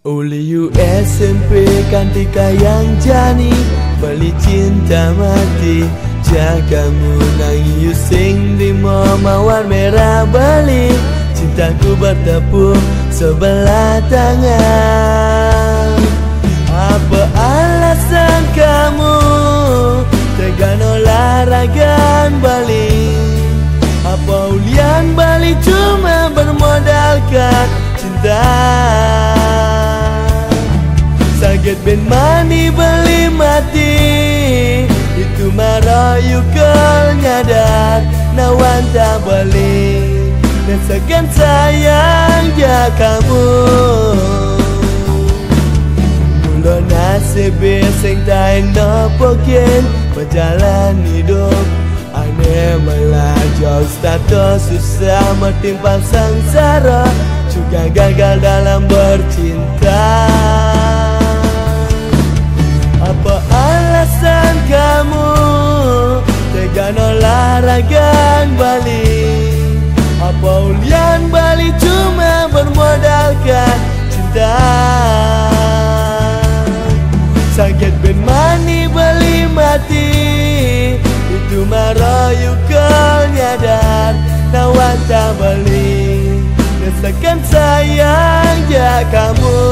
Oleh you SMP kantika yang jani, beli cinta mati. Jagamu nangi you sing di mawar merah beli. Cintaku bertepuk sebelah tangan. Apa alasan kamu tega nolak ragan balik? Apa ulian balik cuma bermodalkan cinta? Sakit ben mani beli mati, itu marayu kel nyadar nawan tak balik. Rasakan sayang ya kamu. Mula nasib sing tak enak pokin berjalan hidup. Aneh malah jauh status susah metimpang sengsara, juga gagal dalam bercinta. Apa alasan kamu tega nolak ragan balik? Apa ulian balik cuma bermodalkan cinta? Sakit ben mani beli mati, itu marayu kel nyadar nawan tak balik. Rasakan sayang ya kamu.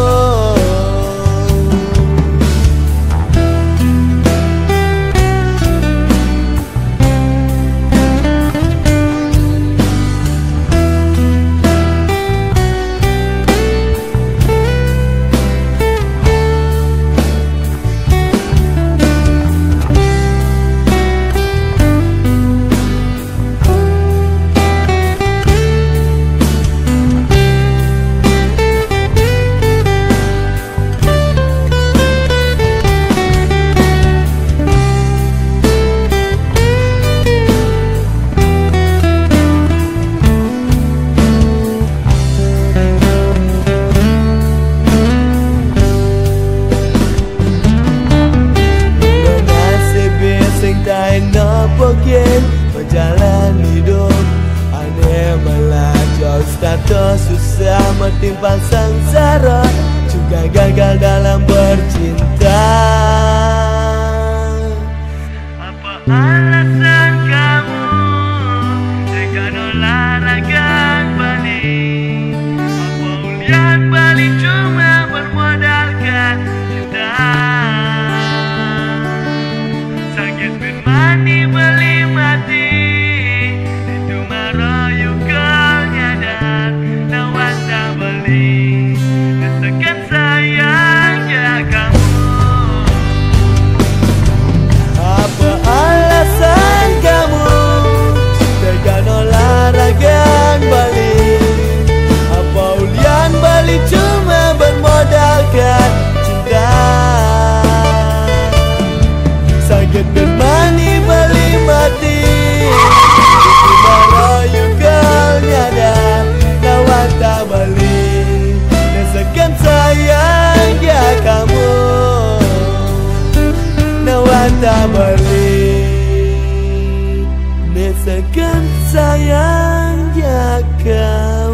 Berjalan hidup aneh malah jauh status susah metimpang sengsara, juga gagal dalam bercinta. Apa alasan kamu tega nolak ragan balik? Apa ulian balik cuma bermodalkan cinta? Sakit ben mani beli mati, itu marayu kel nyadar nawan tak beli. Rasakan sayang ya kamu. Apa alasan kamu tega nolak ragan balik? Apa ulian balik cuma bermodalkan cinta? Sakit ben mani beli mati, itu marayu kel nyadar nawan tak balik. Rasakan sayang ya kamu, nawan tak balik. Rasakan sayang ya kamu.